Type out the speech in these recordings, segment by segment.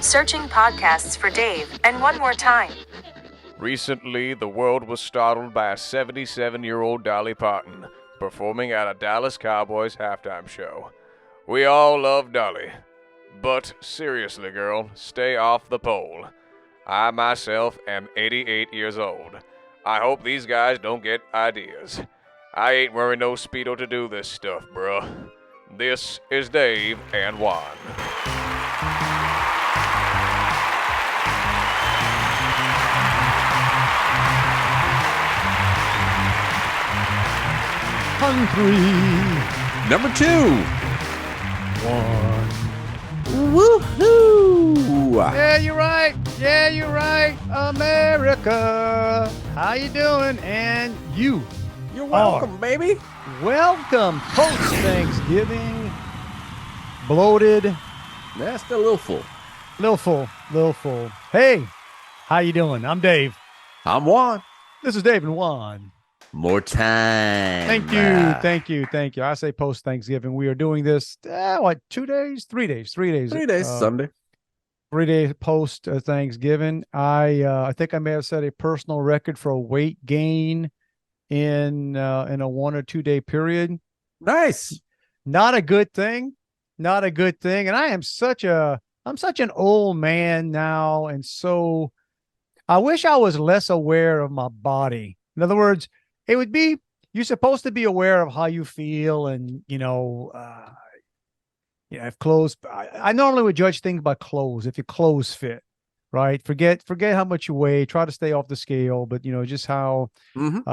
Searching podcasts for Dave, and one more time. Recently, the world was startled by a 77-year-old Dolly Parton performing at a Dallas Cowboys halftime show. We all love Dolly. But seriously, girl, stay off the pole. I myself am 88 years old. I hope these guys don't get ideas. I ain't wearing no Speedo to do this stuff, bruh. This is Dave and Juan. Country. Number 2. One. Woohoo! Yeah, you're right. Yeah, you're right. America. How you doing? And you. You're welcome, baby. Welcome. Post-Thanksgiving. Bloated. That's still a little full. Little full. Hey, how you doing? I'm Dave. I'm Juan. This is Dave and Juan. More time. Thank you. I say post-Thanksgiving. We are doing this, 2 days? 3 days. 3 days. 3 days, Sunday. 3 days post Thanksgiving. I think I may have set a personal record for a weight gain in a 1 or 2 day period. Nice. Not a good thing. And I'm such an old man now, and so I wish I was less aware of my body. In other words, it would be, you're supposed to be aware of how you feel, and if clothes, I normally would judge things by clothes. If your clothes fit, right? Forget how much you weigh. Try to stay off the scale, but just how, it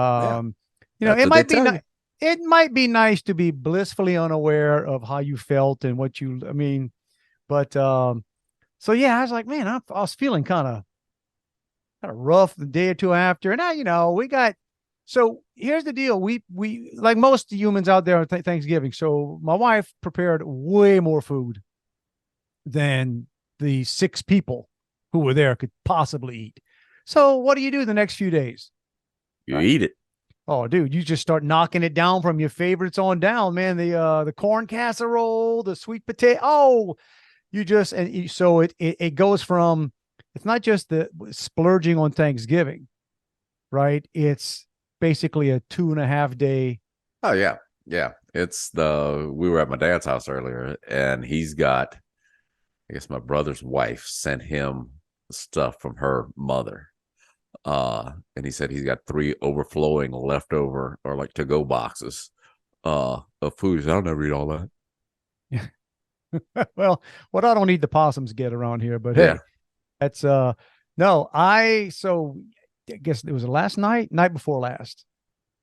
might be it might be nice to be blissfully unaware of how you felt and what you. But so yeah, I was like, man, I was feeling kind of rough the day or two after, and we got. So here's the deal. We like most humans out there on Thanksgiving. So my wife prepared way more food than the 6 people who were there could possibly eat. So what do you do the next few days? You eat it. Oh, dude, you just start knocking it down from your favorites on down, man. The corn casserole, the sweet potato. Oh, so it goes from, it's not just the splurging on Thanksgiving, right? It's basically a 2.5 day. Oh yeah. We were at my dad's house earlier, and he's got, I guess my brother's wife sent him stuff from her mother. And he said he's got 3 overflowing leftover or like to-go boxes of food. I'll never eat all that. Well, what I don't need the possums get around here, but hey, that's no, I guess it was night before last.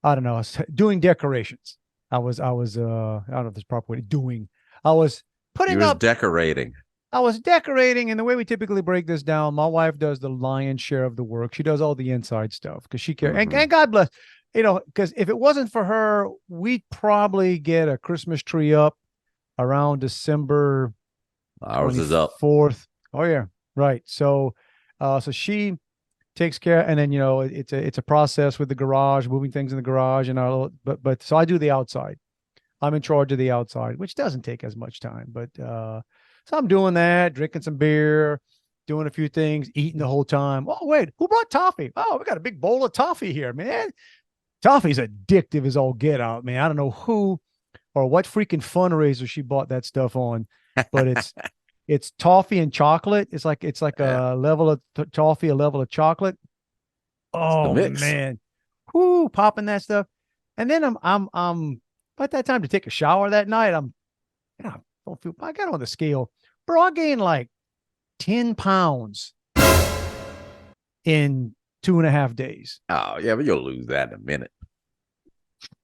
I don't know. I was doing decorations. I don't know if there's a proper way to doing. I was decorating. I was decorating, and the way we typically break this down, my wife does the lion's share of the work. She does all the inside stuff because she cares. And God bless, because if it wasn't for her, we'd probably get a Christmas tree up around December. Ours is up 4th. Oh yeah, right. So she takes care, and then it's a process with the garage, moving things in the garage, and but so I do the outside. I'm in charge of the outside, which doesn't take as much time, but so I'm doing that, drinking some beer, doing a few things, eating the whole time. Oh wait, who brought toffee? Oh, we got a big bowl of toffee here, man. Toffee's addictive as all get out, man. I don't know who or what freaking fundraiser she bought that stuff on, but it's toffee and chocolate. It's like a level of toffee, a level of chocolate. Oh man, whoo, popping that stuff. And then I'm about that time to take a shower that night. I got on the scale, bro. I gained like 10 pounds in 2.5 days. Oh yeah, but you'll lose that in a minute.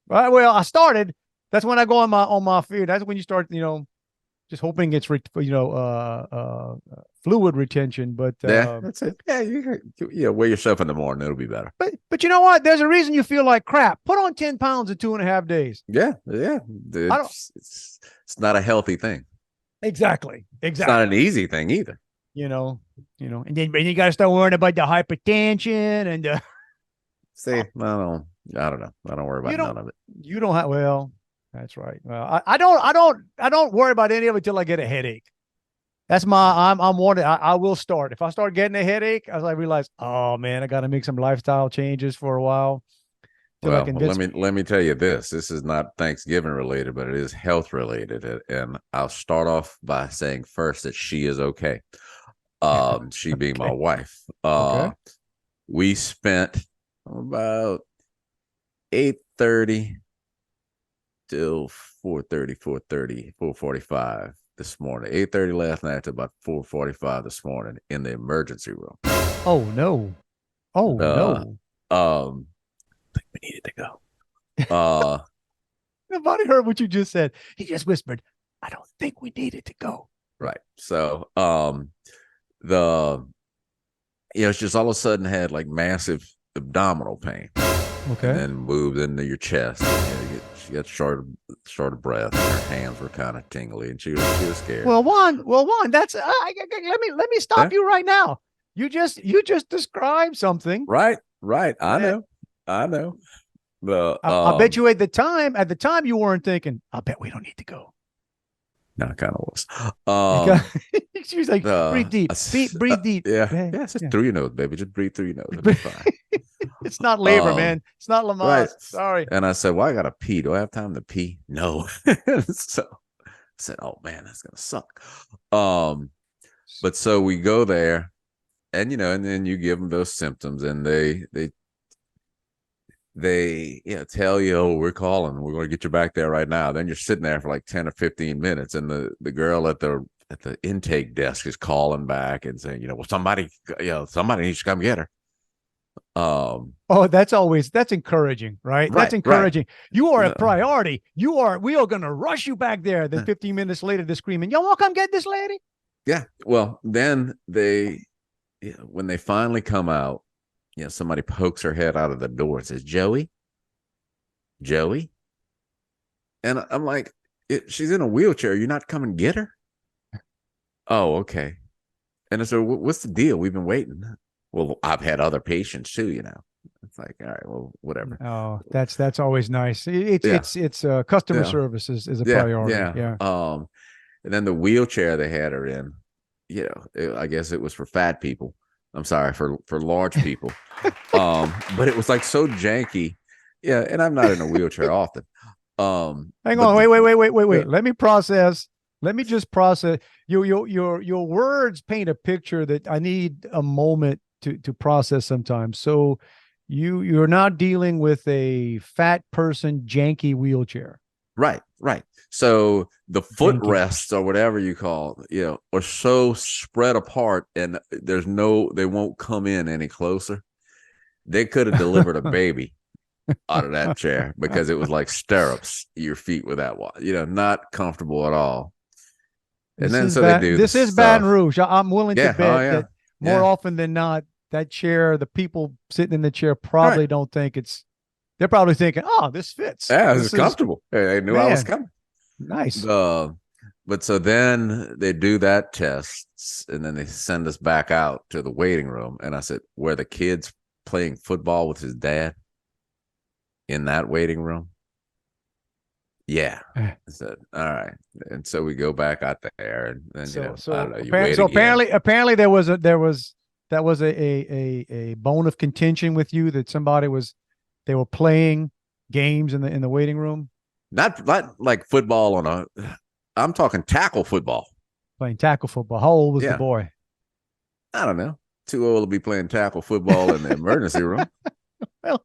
Right. Well, I started. That's when I go on my feed. That's when you start, just hoping it's fluid retention. But that's it. Yeah, you weigh yourself in the morning. It'll be better. But you know what? There's a reason you feel like crap. Put on 10 pounds in 2.5 days. Yeah. It's not a healthy thing. Exactly. It's not an easy thing either. And then you got to start worrying about the hypertension and. See, I don't know. I don't worry about none of it. You don't have. Well, that's right. Well, I don't worry about any of it till I get a headache. That's my. I'm wanting. I will start. If I start getting a headache, as I realize, oh man, I got to make some lifestyle changes for a while till I Well, can. let me tell you this. This is not Thanksgiving related, but it is health related. And I'll start off by saying first that she is okay. She being my Okay. wife. Okay. We spent about 8:30 till 4:45 this morning. 8:30 last night to about 4:45 this morning in the emergency room. Oh no. Oh Uh, no. I think we needed to go. Nobody heard what you just said. He just whispered, "I don't think we needed to go." Right. So, it's just all of a sudden had like massive abdominal pain, Okay. and then moved into your chest. And, she got short of breath, and her hands were kind of tingly, and she was scared. Well, Juan. That's. Let me stop you right now. You just described something. Right. I know. I bet you at the time you weren't thinking, I bet we don't need to go. No, it kind of was. She was like, breathe deep. Breathe deep. Yeah. Just through your nose, baby. Just breathe through your nose. It'll be fine. It's not labor, man. It's not Lamaze. Right. Sorry. And I said, well, I got to pee. Do I have time to pee? No. So I said, oh, man, that's going to suck. But so we go there, and, and then you give them those symptoms, and they tell you, oh, we're calling, we're going to get you back there right now. Then you're sitting there for like 10 or 15 minutes, and the girl at the intake desk is calling back and saying, well, somebody needs to come get her. That's encouraging, right? That's encouraging. Right. You are a priority. We are going to rush you back there. Then 15 minutes later, they're screaming, y'all want to come get this lady? Yeah. Well, then when they finally come out, somebody pokes her head out of the door and says, Joey. And I'm like, she's in a wheelchair. You're not coming get her? Oh, okay. And I said, what's the deal? We've been waiting. Well, I've had other patients too, It's like, all right, well, whatever. Oh, that's always nice. It's customer service is a priority. Yeah. And then the wheelchair they had her in, I guess it was for fat people. I'm sorry, for large people. But it was like so janky. Yeah, and I'm not in a wheelchair often. Hang on, wait. Let me process. Let me just process. Your words paint a picture that I need a moment to process sometimes. So you're not dealing with a fat person janky wheelchair. Right. So the footrests or whatever you call, are so spread apart, and they won't come in any closer. They could have delivered a baby out of that chair because it was like stirrups. Your feet were that wide, not comfortable at all. And then they do. This is Baton Rouge. I'm willing to bet that more Yeah. often than not, that chair, the people sitting in the chair probably don't think they're probably thinking, oh, this fits. Yeah, this is comfortable. They knew I was coming. Nice. But so then they do that test, and then they send us back out to the waiting room. And I said, where the kid's playing football with his dad in that waiting room? Yeah. I said, all right. And so we go back out there, and then I don't know, apparently there was a bone of contention with you that they were playing games in the waiting room. Not like football I'm talking tackle football. Playing tackle football. How old was the boy? I don't know. Too old to be playing tackle football in the emergency room. Well,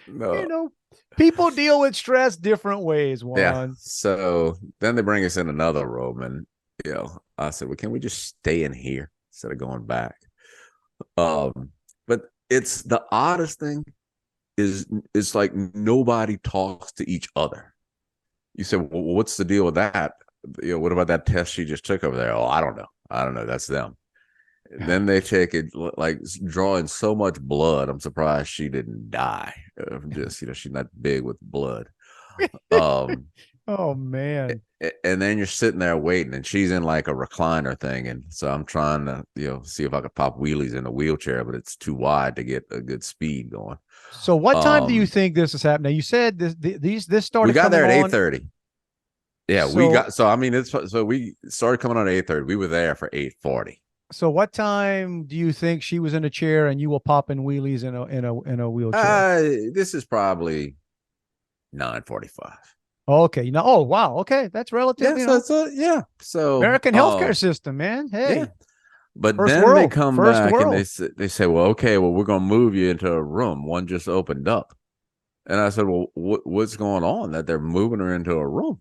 no. People deal with stress different ways, Juan. Yeah. So then they bring us in another room, and I said, well, can we just stay in here instead of going back? But it's the oddest thing is it's like nobody talks to each other. You said, well, what's the deal with that? What about that test she just took over there? Oh, I don't know. That's them. And then they take it, like drawing so much blood. I'm surprised she didn't die. Just, she's not big with blood. Oh man. And then you're sitting there waiting, and she's in like a recliner thing. And so I'm trying to, see if I could pop wheelies in a wheelchair, but it's too wide to get a good speed going. So what time do you think this is happening? You said this started. We got there at 8:30. Yeah, So, I mean, we started coming on at 8:30. We were there for 8:40. so what time do you think she was in a chair and you were popping wheelies in a wheelchair? This is probably 9:45. Okay. Now, oh wow. Okay, that's Yeah, relative. so yeah. So American healthcare system, man. yeah. Hey, But first then they world, come first back and world. they say, well, okay, well, we're gonna move you into a room. One just opened up. And I said, well, what's going on that they're moving her into a room?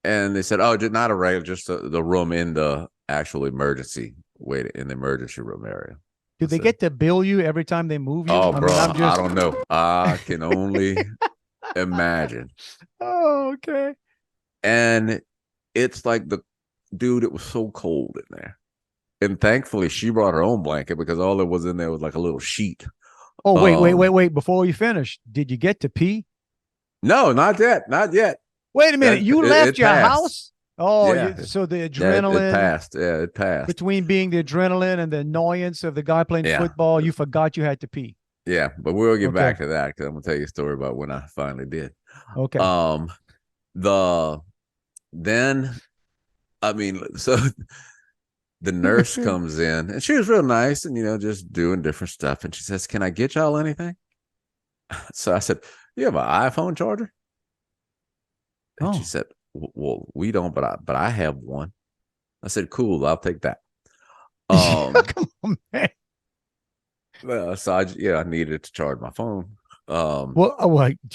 And they said, oh, just not a regular, just the room in the actual emergency in the emergency room area. Do I they said, get to bill you every time they move you? oh, I mean, bro, I'm I just. don't know. I can only imagine. Oh, okay. And it's like dude, it was so cold in there. And thankfully, she brought her own blanket because all that was in there was like a little sheet. Oh, wait. Before you finish, did you get to pee? No, not yet. Not yet. Wait a minute. You left It your passed. house? Oh, Yeah. so the Yeah, it adrenaline passed. Yeah, it passed. between being the adrenaline and the annoyance of the guy playing Yeah. football, you forgot you had to pee. Yeah, but we'll get Okay. back to that because I'm gonna tell you a story about when I finally did. Okay. The then I mean, so the nurse comes in and she was real nice and just doing different stuff. And she says, can I get y'all anything? So I said, you have an iPhone charger? And she Oh, said, well, we don't, but I have one. I said, cool, I'll take that. come on, man. So I needed to charge my phone. Well,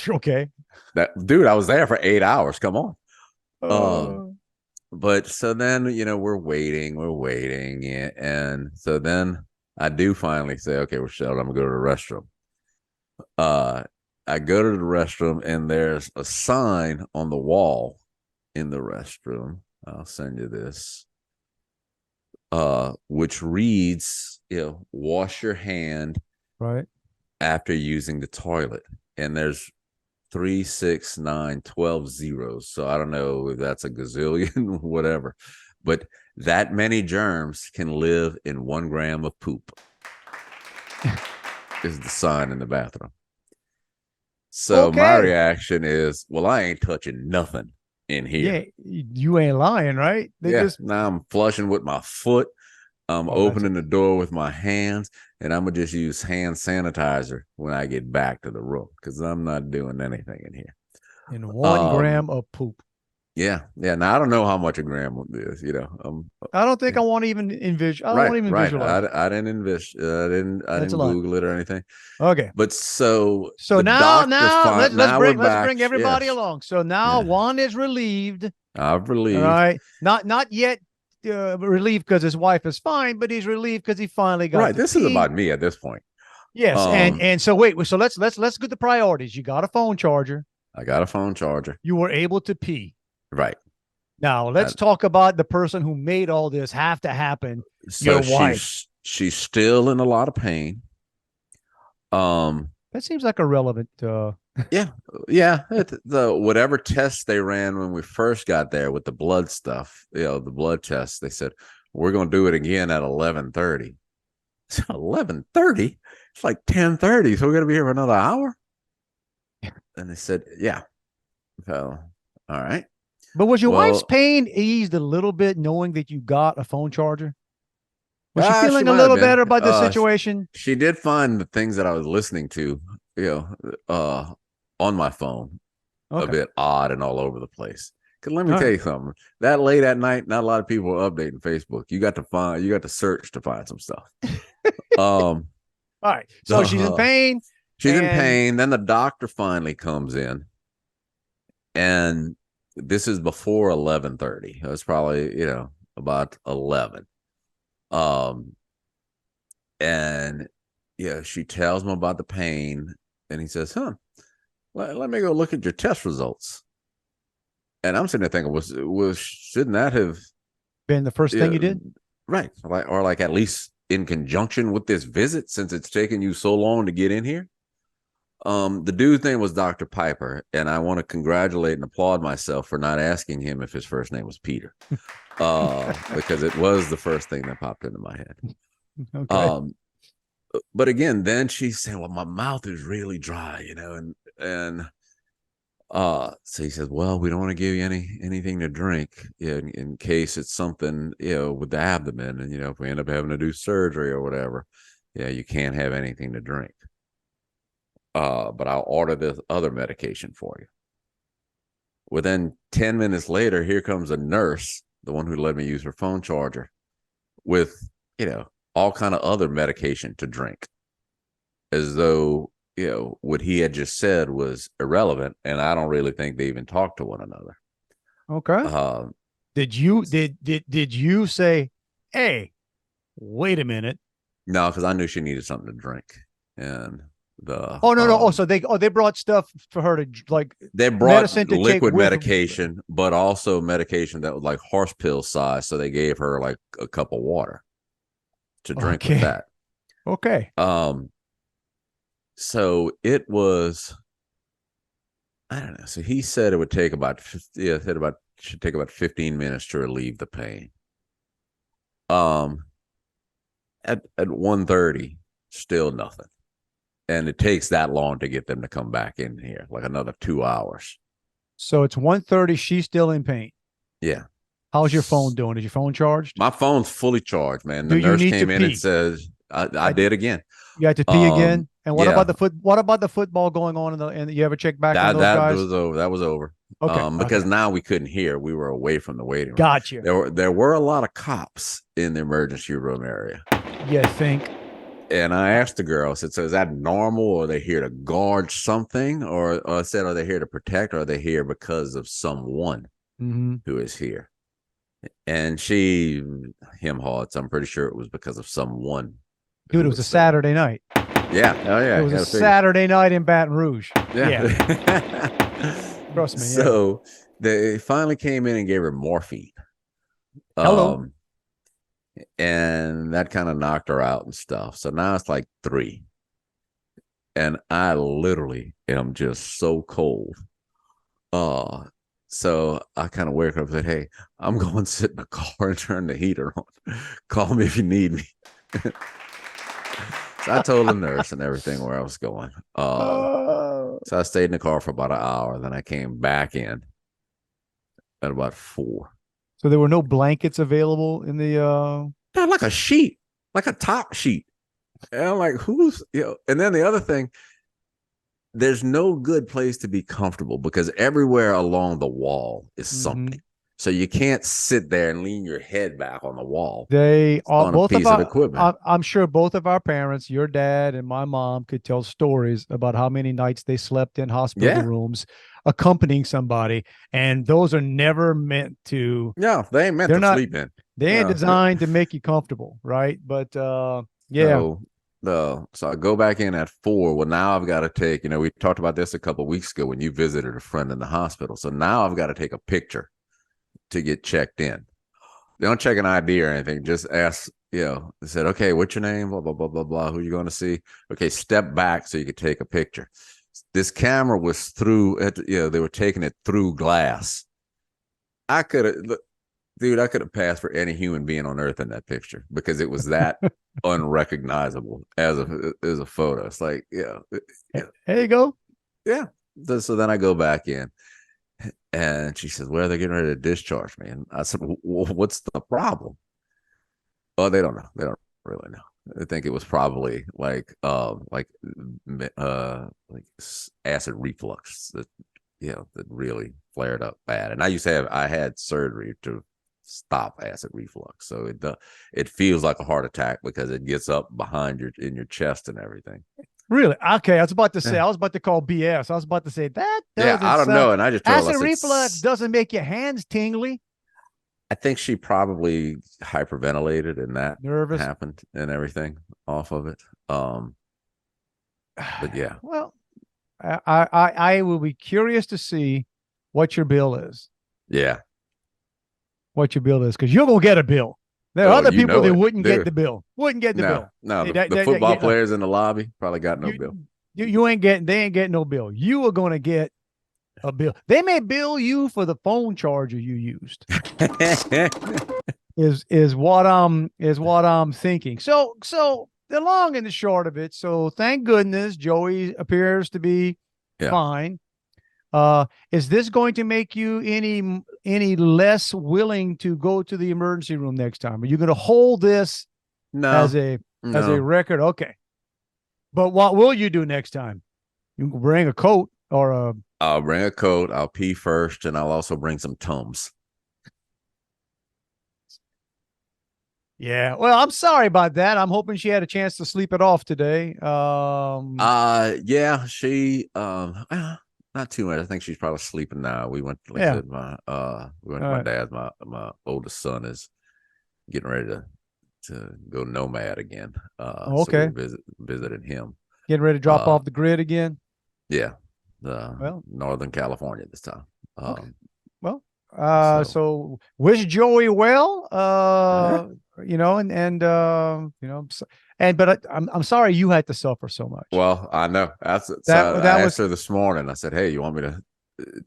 okay. That dude, I was there for 8 hours. Come on. Uh, But so then, we're waiting, and so then I do finally say, okay, Rochelle, I'm gonna go to the restroom. I go to the restroom, and there's a sign on the wall in the restroom. I'll send you this, which reads, wash your hand right. after using the toilet. And there's 3, 6, 9, 12 zeros. So I don't know if that's a gazillion, whatever. But that many germs can live in 1 gram of poop. Is the sign in the bathroom. So my reaction is, well, I ain't touching nothing in here. Yeah, you ain't lying, right? Now I'm flushing with my foot. I'm opening the door with my hands, and I'm gonna just use hand sanitizer when I get back to the room because I'm not doing anything in here. In 1 gram of poop. Yeah. Now I don't know how much a gram is. I don't think I want to even envision. I don't want to even visualize. I didn't envision. I didn't Google it or anything. Okay. But so now let's bring back. everybody Yes. along. So now Juan is relieved. I've relieved. All right. Not yet relieved because his wife is fine, but he's relieved because he finally got right. This is about me at this point. Yes, and so wait. So let's get the priorities. You got a phone charger. I got a phone charger. You were able to pee. Right. Now let's talk about the person who made all this have to happen. So your wife. She's still in a lot of pain. That seems like a relevant. Yeah. The whatever test they ran when we first got there with the blood stuff, the blood test, they said we're going to do it again at 11:30. 11:30? It's like 10:30, so we're going to be here for another hour. And they said, yeah. So, all right. But was your wife's pain eased a little bit knowing that you got a phone charger? Was she feeling a little better about the situation? She did find the things that I was listening to, on my phone a bit odd and all over the place. Because let me tell you something. That late at night, not a lot of people are updating Facebook. You got to search to find some stuff. All right. So she's in pain. She's in pain. Then the doctor finally comes in. And this is before 11:30. It was probably, about 11. And she tells him about the pain, and he says, let me go look at your test results. And I'm sitting there thinking, shouldn't that have been the first thing you did? Right. Or at least in conjunction with this visit, since it's taken you so long to get in here. The dude's name was Dr. Piper, and I want to congratulate and applaud myself for not asking him if his first name was Peter, because it was the first thing that popped into my head. Okay. But again, then she said, well, my mouth is really dry, and So he says, well, we don't want to give you anything to drink in case it's something, with the abdomen. And, if we end up having to do surgery or whatever, you can't have anything to drink. But I'll order this other medication for you. Within 10 minutes later, here comes a nurse, the one who let me use her phone charger, with, all kind of other medication to drink, as though, what he had just said was irrelevant. And I don't really think they even talked to one another. Okay. Did you say, hey, wait a minute? No, because I knew she needed something to drink. And no. Oh, so they brought stuff for her to they brought medicine to liquid take with medication, but also medication that was like horse pill size. So they gave her like a cup of water to drink with that. Okay. So it was, I don't know. So he said it would take should take about 15 minutes to relieve the pain. At 1:30, still nothing. And it takes that long to get them to come back in here, like another 2 hours. So it's 1:30. She's still in pain. Yeah. How's your phone doing? Is your phone charged? My phone's fully charged, man. The nurse came in and says, I did again. You had to pee again. And what about the football going on and you ever check back on those guys? That was over. Okay. Because now we couldn't hear. We were away from the waiting room. Gotcha. There were a lot of cops in the emergency room area. You think? And I asked the girl, I said, so is that normal? Or are they here to guard something? Or I said, are they here to protect? Or are they here because of someone who is here? And him hearts, I'm pretty sure it was because of someone. Dude, it was a Saturday night. Yeah. Oh, yeah. It was a Saturday night in Baton Rouge. Yeah. Trust me. So they finally came in and gave her morphine. Hello. And that kind of knocked her out and stuff. So now it's like 3. And I literally am just so cold. So I kind of wake up and said, hey, I'm going to sit in the car and turn the heater on. Call me if you need me. So I told the nurse and everything where I was going. So I stayed in the car for about an hour. Then I came back in at about 4. So there were no blankets available in the like a sheet, like a top sheet. And I'm like, and then the other thing, there's no good place to be comfortable because everywhere along the wall is something. So you can't sit there and lean your head back on the wall. They are both a piece of equipment. I'm sure both of our parents, your dad and my mom, could tell stories about how many nights they slept in hospital rooms accompanying somebody, and those are never meant to. No, they ain't meant to sleep in. They ain't designed to make you comfortable, right? But yeah. So I go back in at 4. Well, now I've got to take. We talked about this a couple of weeks ago when you visited a friend in the hospital. So now I've got to take a picture to get checked in. They don't check an ID or anything. Just ask, they said, okay, what's your name? Blah, blah, blah, blah, blah. Who are you going to see? Okay, step back so you could take a picture. This camera was through, they were taking it through glass. I could have passed for any human being on earth in that picture because it was that unrecognizable as a photo. It's like, there you go. Yeah. So then I go back in. And she says, well, they're getting ready to discharge me. And I said, well, what's the problem? Oh, they don't know. They don't really know. I think it was probably like acid reflux that really flared up bad. And I had surgery to stop acid reflux. So it feels like a heart attack because it gets up behind in your chest and everything. Really? Okay, I was about to say, I was about to call BS. I was about to say that. I don't know. And I just told acid reflux doesn't make your hands tingly. I think she probably hyperventilated and that nervous happened and everything off of it. But yeah. Well, I will be curious to see what your bill is. Yeah. What your bill is, because you're gonna get a bill. There are other people that wouldn't get the bill. Wouldn't get the bill. No, the football players in the lobby probably got no bill. They ain't getting no bill. You are gonna get a bill. They may bill you for the phone charger you used. is what I'm thinking. So the long and the short of it. So thank goodness Joey appears to be fine. Is this going to make you any less willing to go to the emergency room next time? Are you going to hold this as a record? Okay. But what will you do next time? You can bring a coat or a. I'll bring a coat. I'll pee first, and I'll also bring some Tums. Yeah. Well, I'm sorry about that. I'm hoping she had a chance to sleep it off today. Yeah, she not too much. I think she's probably sleeping now. We went to my dad's. My oldest son is getting ready to go nomad again. Okay. So we visited him. Getting ready to drop off the grid again. Yeah. Northern California this time. Okay. Well, so wish Joey well. But I'm sorry you had to suffer so much. Well, I know. I asked her this morning. I said, "Hey, you want me to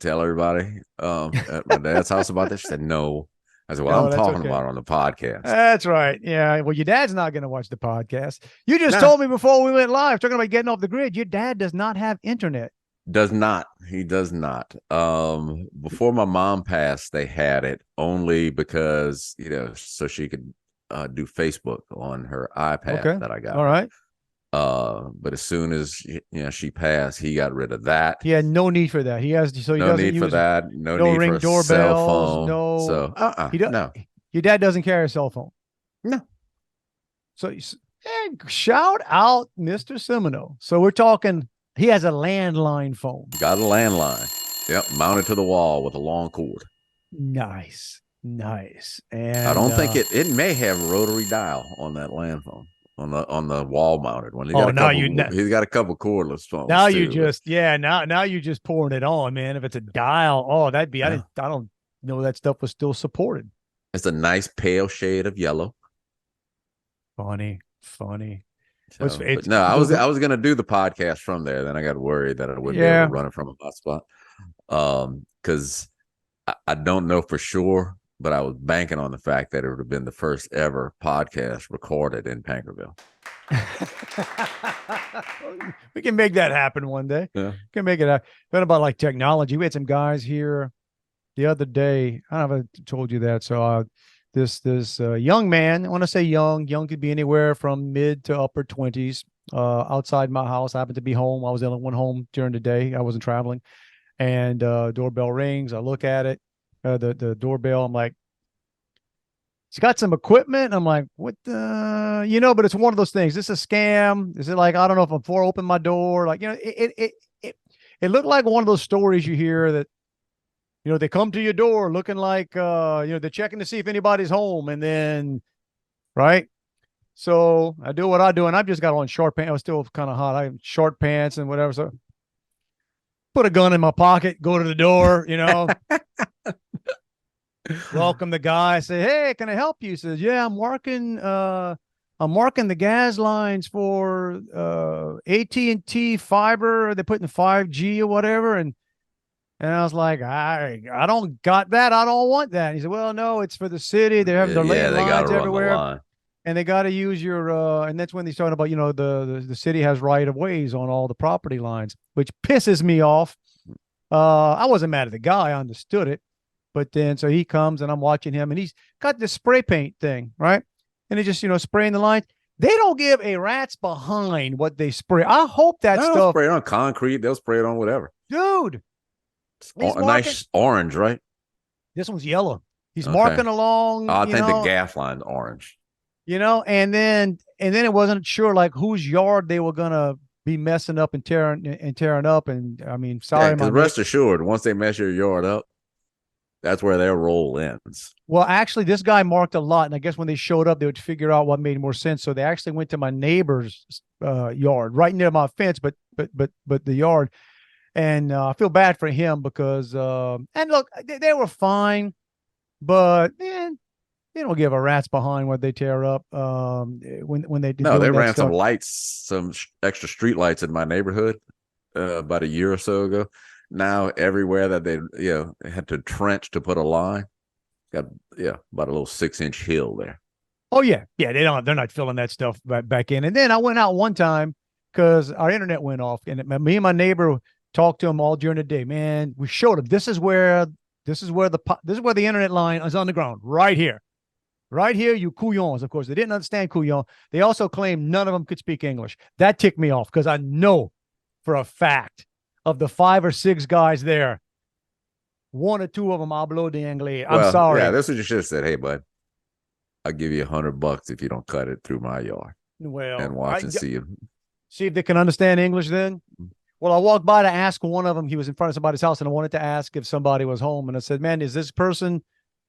tell everybody at my dad's house about this?" She said, "No." I said, "Well, I'm talking about it on the podcast." That's right. Yeah. Well, your dad's not going to watch the podcast. You just told me before we went live, talking about getting off the grid. Your dad does not have internet. Does not. He does not. Before my mom passed, they had it only because, so she could do Facebook on her iPad that I got. All right. But as soon as she passed, he got rid of that. He had no need for that. No need for that. No need ring for a doorbells, cell phone. No. Your dad doesn't carry a cell phone. No. So shout out Mr. Semino. So we're talking. He has a landline phone. Got a landline. Yep, mounted to the wall with a long cord. Nice. And I don't think it may have a rotary dial on that land phone on the wall mounted one. He's got a couple cordless phones. Now now you're just pouring it on, man. If it's a dial, that'd be. I don't know that stuff was still supported. It's a nice pale shade of yellow. Funny. So, I was gonna do the podcast from there. Then I got worried that I wouldn't be able to run it from a hotspot. Because I don't know for sure, but I was banking on the fact that it would have been the first ever podcast recorded in Paincourtville. We can make that happen one day. Yeah. We can make it happen. But about like technology, we had some guys here the other day. I don't know if I told you that. So this young man, I want to say young could be anywhere from mid to upper 20s, outside my house. I happened to be home. I was the only one home during the day. I wasn't traveling. And doorbell rings. I look at it, the doorbell. I'm like, he's got some equipment. I'm like, what the, but it's one of those things. Is this a scam? Is it like, I don't know if I'm before I open my door, like, it looked like one of those stories you hear that, they come to your door looking like, they're checking to see if anybody's home. And then, right. So I do what I do. And I've just got on short pants. I was still kind of hot. I have short pants and whatever. So put a gun in my pocket, go to the door, welcome the guy, say, hey, can I help you? He says, yeah, I'm marking the gas lines for AT&T fiber. They're putting 5G or whatever. And I was like, I don't got that. I don't want that. And he said, well, no, it's for the city. They have their lines everywhere. And they got to use your, and that's when he's talking about, the city has right of ways on all the property lines, which pisses me off. I wasn't mad at the guy. I understood it. But then, so he comes and I'm watching him and he's got this spray paint thing, right? And he just, spraying the lines. They don't give a rat's behind what they spray. I hope that stuff. They'll spray it on concrete. They'll spray it on whatever. Dude. A nice orange, right? This one's yellow. He's marking along. I think the gas line's orange. And then it wasn't sure like whose yard they were gonna be messing up and tearing up. And I mean, sorry, because rest assured, once they mess your yard up, that's where their role ends. Well, actually, this guy marked a lot, and I guess when they showed up, they would figure out what made more sense. So they actually went to my neighbor's yard, right near my fence, but the yard. And I feel bad for him because, and look, they were fine, but man, they don't give a rat's behind what they tear up. When they they ran some lights, some extra street lights in my neighborhood about a year or so ago. Now everywhere that they had to trench to put a line, got about a little 6-inch hill there. Oh yeah, they're not filling that stuff back in. And then I went out one time because our internet went off, and me and my neighbor talked to him all during the day. Man, we showed him this is where the internet line is on the ground right here. Right here, you couillons. Of course, they didn't understand couillon. They also claimed none of them could speak English. That ticked me off because I know for a fact of the 5 or 6 guys there, 1 or 2 of them hablo de inglés. I'm sorry. Yeah, that's what you should have said. Hey, bud, I'll give you $100 if you don't cut it through my yard. Well, And watch and see you. See if they can understand English then. Well, I walked by to ask one of them. He was in front of somebody's house, and I wanted to ask if somebody was home. And I said, man, is this person?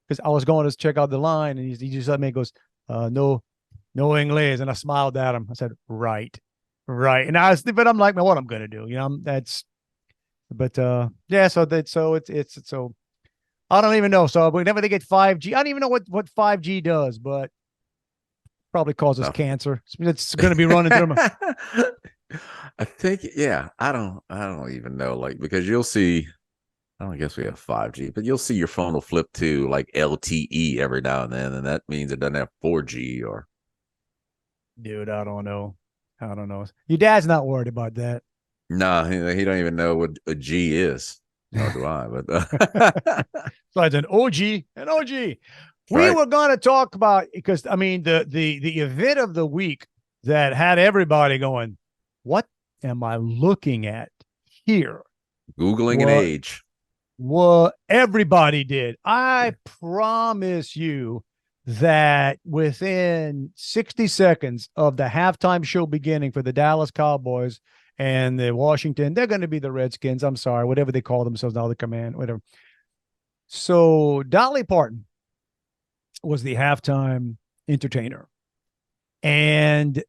Because I was going to check out the line, and he just let me, goes, no English. And I smiled at him. I said, right. And but I'm like, man, what I'm going to do? You know, yeah. So I don't even know. So whenever they get 5G, I don't even know what 5G does, but probably causes cancer. It's going to be running through my. I think, yeah, I don't even know, like, because you'll see, I don't guess we have 5G, but you'll see your phone will flip to like LTE every now and then, and that means it doesn't have 4G or. Dude, I don't know. Your dad's not worried about that. No, he don't even know what a G is. Nor do I, but so it's an OG. We were going to talk about, because I mean the event of the week that had everybody going, what am I looking at here? Googling an age. Well, everybody did. I promise you that within 60 seconds of the halftime show beginning for the Dallas Cowboys and the Washington, they're going to be the Redskins. I'm sorry, whatever they call themselves now, the command, whatever. So Dolly Parton was the halftime entertainer. And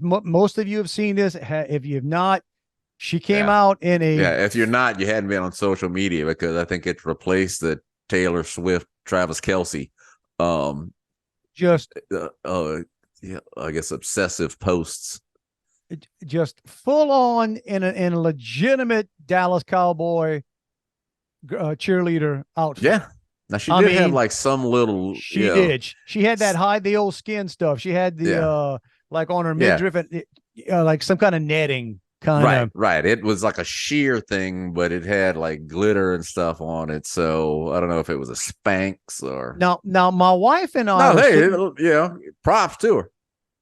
most of you have seen this. If you have not, she came out in a. Yeah, if you're not, you hadn't been on social media, because I think it replaced the Taylor Swift, Travis Kelce. I guess obsessive posts. Just full on in a legitimate Dallas Cowboy cheerleader outfit. Yeah. Now she did have like some little. She did. She had that hide the old skin stuff. She had the like on her midriff, like some kind of netting kind of. Right. It was like a sheer thing, but it had like glitter and stuff on it. So I don't know if it was a Spanx or. Now my wife and I. Props to her.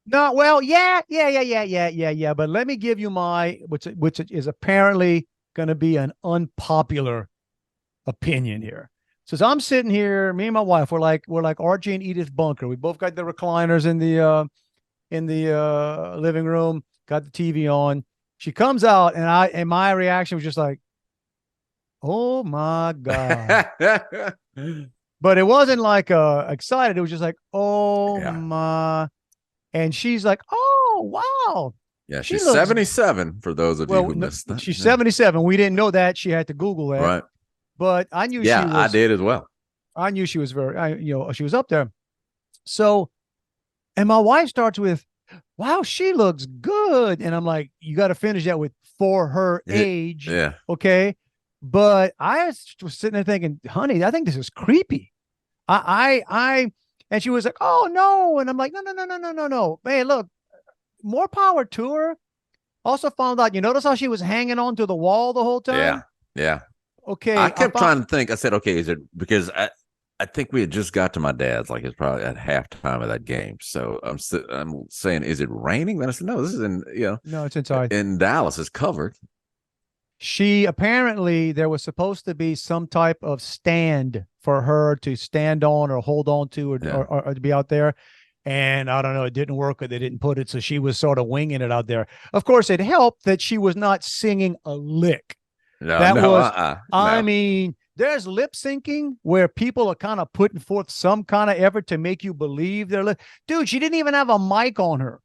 No, well, yeah. But let me give you my, which is apparently going to be an unpopular opinion here. So I'm sitting here, me and my wife, we're like RJ and Edith Bunker. We both got the recliners in the living room, got the TV on. She comes out, and my reaction was just like, oh my God. But it wasn't like excited. It was just like, oh my. And she's like, oh, wow. Yeah, she's 77 for those of you who missed that. She's 77. We didn't know that. She had to Google that. Right. But I knew she was. Yeah, I did as well. I knew she was she was up there. So, and my wife starts with, wow, she looks good. And I'm like, you got to finish that with for her age. Yeah. Okay. But I was sitting there thinking, honey, I think this is creepy. And she was like, oh, no. And I'm like, no. Hey, look, more power to her. Also found out, you notice how she was hanging on to the wall the whole time? Yeah. Okay. I kept trying to think. I said, okay, is it because I think we had just got to my dad's, like it's probably at halftime of that game. So I'm saying, is it raining? Then I said, no, this is no, it's inside. In Dallas, it's covered. She apparently, there was supposed to be some type of stand for her to stand on or hold on to or to be out there. And I don't know, it didn't work, or they didn't put it. So she was sort of winging it out there. Of course, it helped that she was not singing a lick. I mean, there's lip syncing where people are kind of putting forth some kind of effort to make you believe they're dude, she didn't even have a mic on her.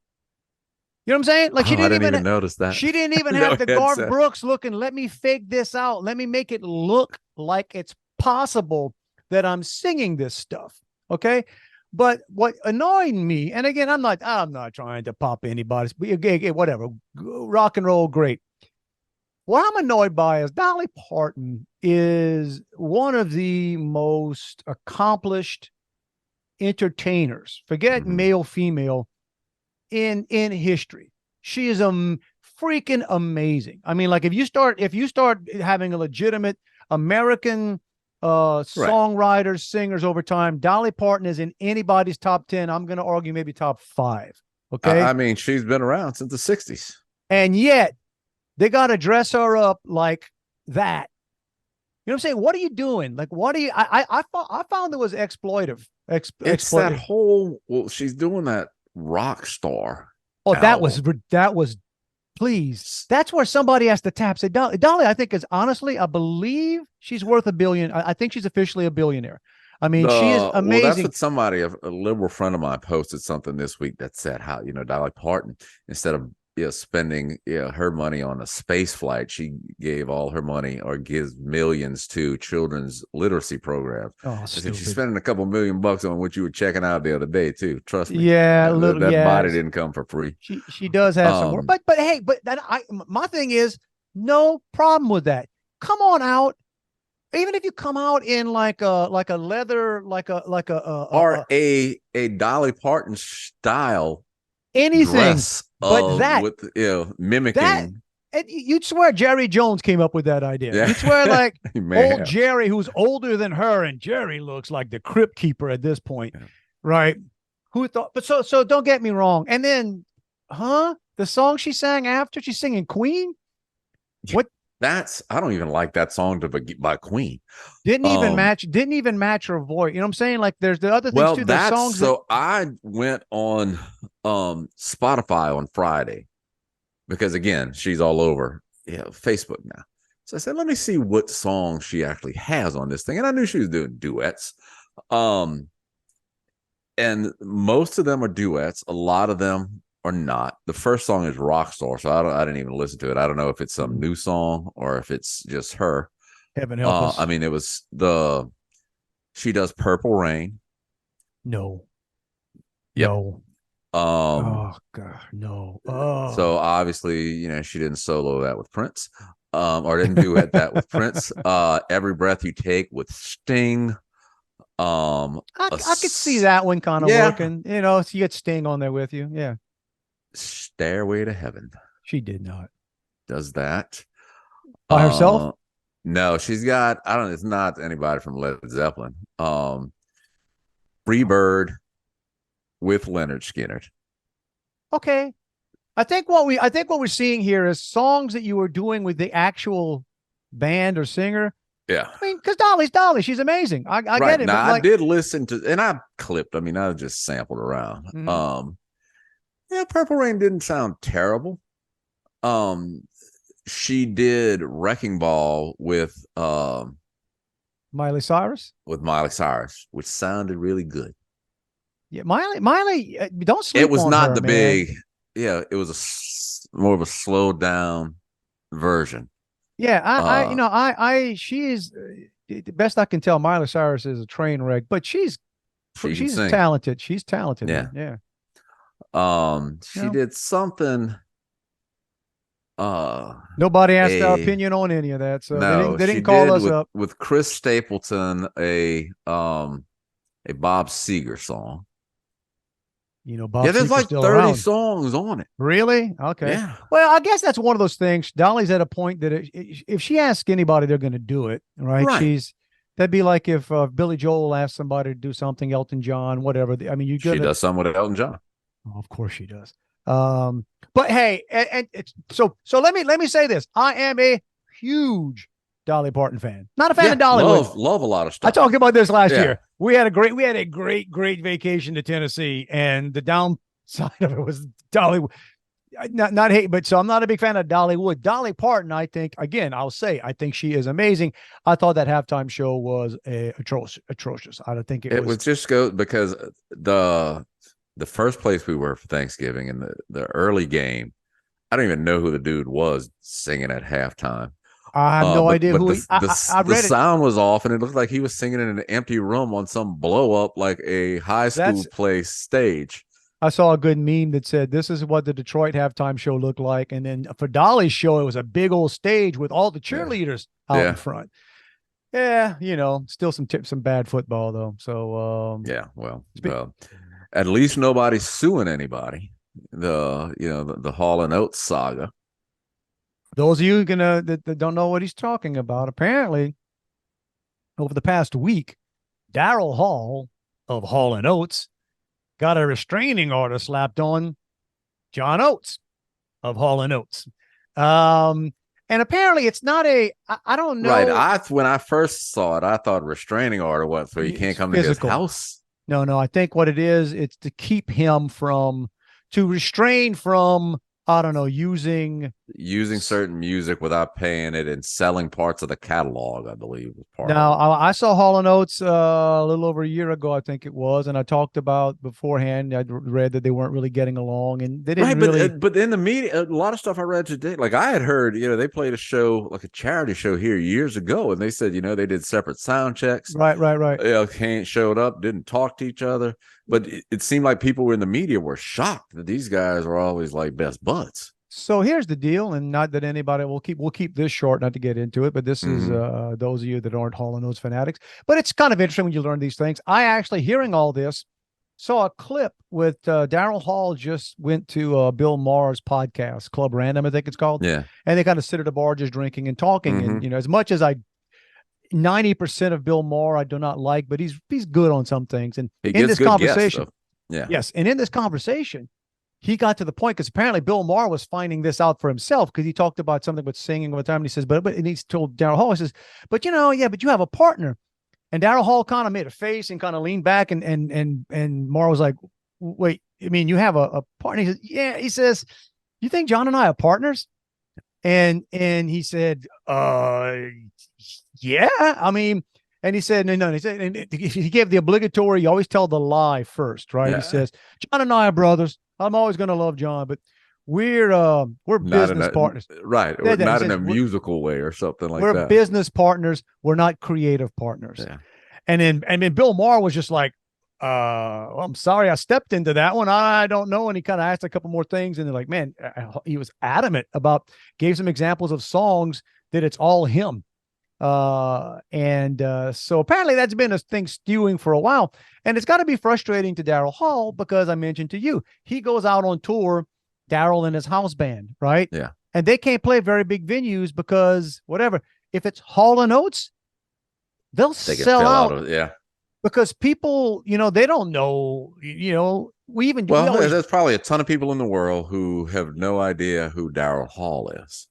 You know what I'm saying? Like I didn't even notice that. She didn't even have the Garth Brooks looking, let me fake this out. Let me make it look like it's possible that I'm singing this stuff. Okay. But what annoyed me, and again, I'm not trying to pop anybody's, whatever, rock and roll, great. What I'm annoyed by is Dolly Parton is one of the most accomplished entertainers. Forget male, female in history. She is freaking amazing. I mean, like if you start having a legitimate American songwriters, singers over time, Dolly Parton is in anybody's top 10. I'm going to argue maybe top 5. Okay. I mean, she's been around since the 60s. And yet they got to dress her up like that. You know what I'm saying? What are you doing? Like, what are you? I found it was exploitive. It's that whole. Well, she's doing that rock star. Oh, album. that was. Please, that's where somebody has to tap. Say, Dolly, I think is honestly, I believe she's worth $1 billion. I think she's officially a billionaire. I mean, she is amazing. Well, that's what somebody, a liberal friend of mine, posted something this week that said how Dolly Parton, instead of spending her money on a space flight, she gave all her money or gives millions to children's literacy programs. Oh, she's spending a couple $1 million on what you were checking out the other day too. Trust me. Yeah, that body didn't come for free. She does have some work, but hey, my thing is no problem with that. Come on out. Even if you come out in like a leather, or a Dolly Parton style anything, but that with mimicking that, you'd swear Jerry Jones came up with that idea. Yeah. You'd swear like old Jerry, who's older than her, and Jerry looks like the crypt keeper at this point, right? Who thought? But so don't get me wrong. And then, the song she sang after, she's singing Queen. What? I don't even like that song by Queen. Didn't even match her voice. You know what I'm saying? Like there's the other things too. There's songs. So I went on Spotify on Friday because again, she's all over Facebook now. So I said, let me see what song she actually has on this thing. And I knew she was doing duets. And most of them are duets. A lot of them or not. The first song is Rockstar, so I didn't even listen to it. I don't know if it's some new song or if it's just her. Heaven help us. I mean, it was she does Purple Rain. No. Yep. No. Oh God, no. Oh. So obviously, she didn't solo that with Prince, or didn't duet that with Prince. Every Breath You Take with Sting. I could see that one kind of working. So you get Sting on there with you. Yeah. Stairway to Heaven. She did not. Does that by herself? No, she's got. I don't know. It's not anybody from Led Zeppelin. Free Bird with Leonard Skinner. Okay, I think what we're seeing here is songs that you were doing with the actual band or singer. Yeah, I mean, because Dolly's Dolly, she's amazing. I get it. Now I did listen to, and I clipped. I mean, I just sampled around. Mm-hmm. Purple Rain didn't sound terrible. She did Wrecking Ball with Miley Cyrus. With Miley Cyrus, which sounded really good. Yeah, Miley, don't sleep. It was on not her, the man. big. Yeah, it was more of a slowed down version. Yeah, she is the best I can tell. Miley Cyrus is a train wreck, but she's talented. She's talented. Yeah, man. She did something. Nobody asked our opinion on any of that, so no, they didn't call us up with Chris Stapleton, a Bob Seger song. Bob there's Seger's like still 30 around. songs on it. Really? Okay. Yeah. Well, I guess that's one of those things. Dolly's at a point that if she asks anybody, they're going to do it, right? That'd be like if Billy Joel asked somebody to do something, Elton John, whatever. I mean, she does something with Elton John. Oh, of course she does. But hey, and so let me say this: I am a huge Dolly Parton fan. Not a fan of Dollywood. Love a lot of stuff. I talked about this last year. We had a great vacation to Tennessee, and the downside of it was Dollywood. Not hate, but so I'm not a big fan of Dollywood. Dolly Parton, I think, again, I think she is amazing. I thought that halftime show was atrocious. I don't think it was just go because the first place we were for Thanksgiving in the early game, I don't even know who the dude was singing at halftime. I have no idea who the sound was off, and it looked like he was singing in an empty room on some blow up, like a high school play stage. I saw a good meme that said, this is what the Detroit halftime show looked like. And then for Dolly's show, it was a big old stage with all the cheerleaders out in front. Yeah. Still some bad football though. So, well, at least nobody's suing anybody. The Hall & Oates saga. Those of you that don't know what he's talking about, apparently, over the past week, Daryl Hall of Hall and Oates got a restraining order slapped on John Oates of Hall and Oates. And apparently it's not I don't know. Right. When I first saw it, I thought restraining order was so he can't come to his house. No, I think what it is, it's to keep him to restrain from, I don't know, using certain music without paying it and selling parts of the catalog, I believe was part now, of it. I saw Hall and Oates a little over a year ago, I think it was, and I talked about beforehand. I read that they weren't really getting along, and they didn't really. But in the media, a lot of stuff I read today, like I had heard, they played a show, like a charity show here years ago, and they said, they did separate sound checks. Right. Kane showed up, didn't talk to each other, but it seemed like people in the media were shocked that these guys were always like best buds. So here's the deal, and not that anybody we'll keep this short, not to get into it, but this is those of you that aren't Hall and Oates fanatics. But it's kind of interesting when you learn these things. I actually, hearing all this, saw a clip with Daryl Hall just went to Bill Maher's podcast, Club Random, I think it's called. Yeah. And they kind of sit at a bar just drinking and talking. And as much as 90% of Bill Maher I do not like, but he's good on some things. And in this conversation, and in this conversation, he got to the point, because apparently Bill Maher was finding this out for himself, because he talked about something with singing all the time. And he says, and he's told Daryl Hall, he says, but you have a partner. And Daryl Hall kind of made a face and kind of leaned back, and Maher was like, wait, I mean, you have a partner? He says, yeah. He says, you think John and I are partners? And he said, yeah, I mean, and he said, no, he said, and he gave the obligatory, you always tell the lie first, right? Yeah. He says, John and I are brothers. I'm always going to love John, but we're business partners. Right. Or not in a musical way or something like that. We're business partners. We're not creative partners. Yeah. And then Bill Maher was just like, well, I'm sorry I stepped into that one. I don't know. And he kind of asked a couple more things. And they're like, man, he was adamant gave some examples of songs that it's all him. So apparently that's been a thing stewing for a while, and it's got to be frustrating to Daryl Hall, because I mentioned to you, he goes out on tour, Daryl and his house band, right? Yeah. And they can't play very big venues because whatever, if it's Hall and Oates, they sell out. Yeah. Because people, they don't know, there's probably a ton of people in the world who have no idea who Daryl Hall is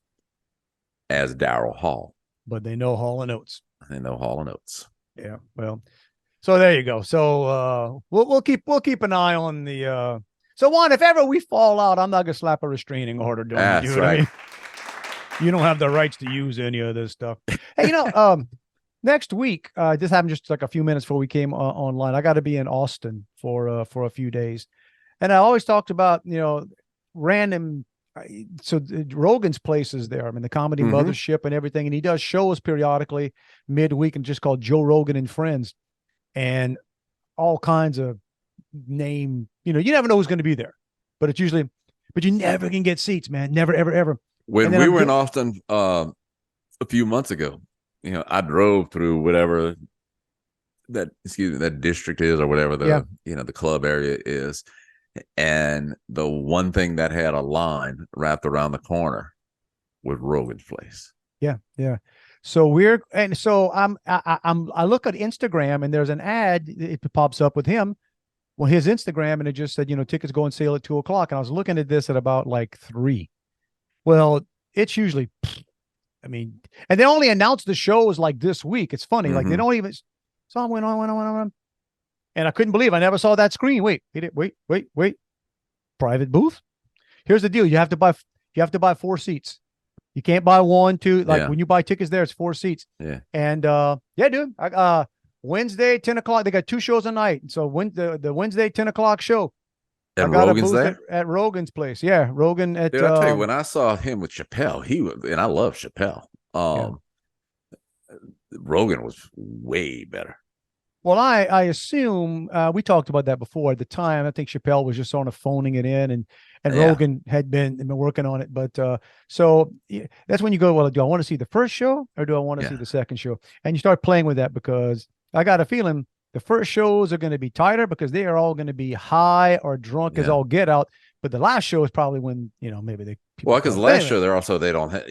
as Daryl Hall. But they know Hall and Oates. Yeah. Well, so there you go. So we'll keep an eye on the so Juan, if ever we fall out, I'm not gonna slap a restraining order doing it. You know what I mean? You don't have the rights to use any of this stuff. Hey, next week, this happened just like a few minutes before we came online. I got to be in Austin for a few days. And I always talked about, random. So Rogan's place is there. I mean, the comedy mothership and everything. And he does shows periodically midweek, and just called Joe Rogan and Friends, and all kinds of name, you never know who's going to be there, but you never can get seats, man. Never, ever, ever. When we were in Austin a few months ago, I drove through whatever that district is, or whatever the club area is. And the one thing that had a line wrapped around the corner was Rogan's place. Yeah. So I look at Instagram, and there's an ad. It pops up with him. Well, his Instagram, and it just said, tickets go on sale at 2:00. And I was looking at this at about like 3. Well, it's usually, and they only announce the shows like this week. It's funny. Like they don't even. So I went on. And I couldn't believe I never saw that screen. Wait. Private booth. Here's the deal. You have to buy 4 seats. You can't buy 1, 2. Like when you buy tickets there, it's 4 seats. Yeah. And dude, Wednesday, 10:00. They got 2 shows a night. So the Wednesday 10:00 show. And Rogan's there? At Rogan's place. Yeah. Rogan at Dude, I'll tell you, when I saw him with Chappelle, and I love Chappelle. Rogan was way better. Well, I assume we talked about that before at the time. I think Chappelle was just sort of phoning it in, and Rogan had been working on it. But so that's when you go, well, do I want to see the first show, or do I want to see the second show? And you start playing with that, because I got a feeling the first shows are going to be tighter, because they are all going to be high or drunk as all get out. But the last show is probably when, maybe Well, because But last anyway, show they don't